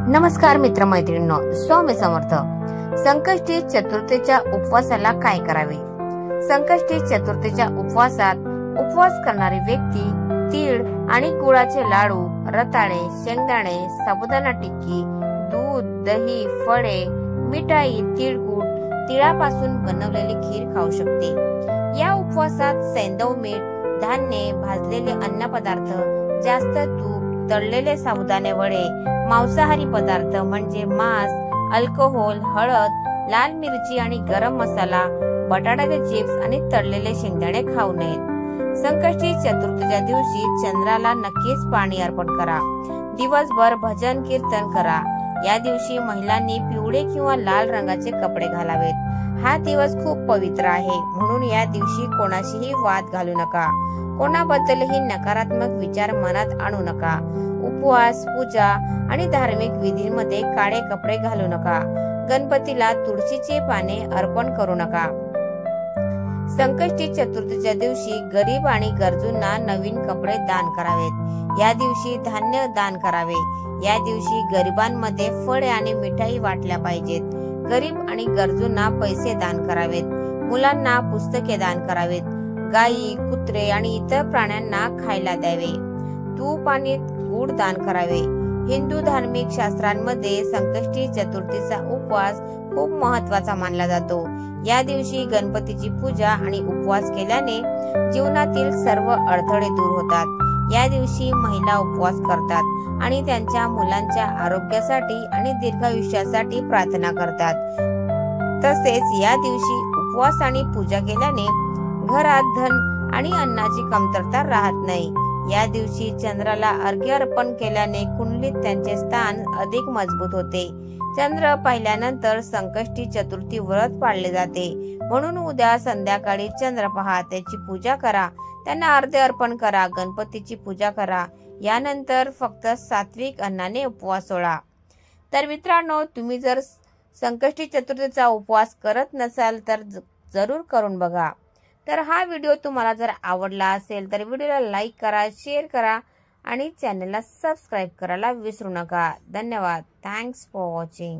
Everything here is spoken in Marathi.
नमस्कार मित्रमैत्रिणींनो, स्वामी समर्थ। संकष्टी चतुर्थीच्या उपवासाला काय करावे? संकष्टी चतुर्थीच्या उपवासात उपवास करणारी व्यक्ती तीळ आणि गुळाचे लाडू, रताळे, शेंगदाणे, साबुदाणा टिक्की, दूध, दही, फळे, मिठाई, तिळगुळ, तिळापासून बनवलेली खीर खाऊ शकते। या उपवासात सैंधव मीठ, धान्य, भाजलेले अन्नपदार्थ, जास्त तूप, तळलेले साबुदाणे वडे, मांसाहारी पदार्थ म्हणजे मांस, अल्कोहोल, हळद, लाल मिरची आणि गरम मसाला, बटाट्याचे चिप्स आणि तळलेले शेंगदाणे खाऊ नयेत। संकष्टी चतुर्थीच्या दिवशी चंद्राला नक्कीच पाणी अर्पण करा। दिवसभर भजन कीर्तन करा। या दिवशी महिलांनी पिवळे किंवा लाल रंगाचे कपडे घालावेत। हा दिवस खूप पवित्र आहे, म्हणून या दिवशी कोणाशीही वाद घालू नका। कोणाबद्दलही नकारात्मक विचार मनात आणू नका। उपवास, पूजा आणि धार्मिक विधींमध्ये काळे कपडे घालू नका। गणपतीला तुळशीची पाने अर्पण करू नका। संकष्टी चतुर्थीच्या दिवशी गरीब आणि गरजूंना नवीन कपडे दान करावेत। या दिवशी धान्य दान करावे। या दिवशी गरिबांमध्ये फळे आणि मिठाई वाटल्या पाहिजेत। गरीब आणि गरजूंना पैसे दान करावेत। मुलांना पुस्तके दान करावेत। गायी, कुत्रे आणि इतर प्राण्यांना खायला द्यावे। तूप आणि गुळ दान करावे। हिंदू धार्मिक शास्त्रांमध्ये संकष्टी चतुर्थीचा उपवास खूप महत्त्वाचा मानला जातो। या दिवशी गणपतीची पूजा आणि उपवास केल्याने जीवनातील सर्व अडथळे दूर होतात। या दिवशी महिला उपवास करतात आणि त्यांच्या मुलांच्या आरोग्यासाठी आणि दीर्घायुष्यासाठी प्रार्थना करतात। तसेच या दिवशी उपवास आणि पूजा केल्याने घरात धन आणि अन्नाची कमतरता राहत नाही। या दिवशी चंद्राला अर्घ्य अर्पण केल्याने कुंडलीत त्यांचे स्थान अधिक मजबूत होते। चंद्र पाहिल्यानंतर संकष्टी चतुर्थी व्रत पाळले जाते, म्हणून उद्या संध्याकाळी चंद्र पहा, त्याची पूजा करा, त्यांना अर्घ्य अर्पण करा, गणपतीची पूजा करा। यानंतर फक्त सात्विक अन्नाने उपवास सोडा। तर मित्रांनो, तुम्ही जर संकष्टी चतुर्थीचा उपवास करत नसाल तर जरूर करून बघा। तर हा व्हिडिओ तुम्हाला जर आवडला असेल तर व्हिडिओला लाईक करा, शेअर करा आणि चॅनलला सबस्क्राईब करायला विसरू नका। धन्यवाद। Thanks for watching.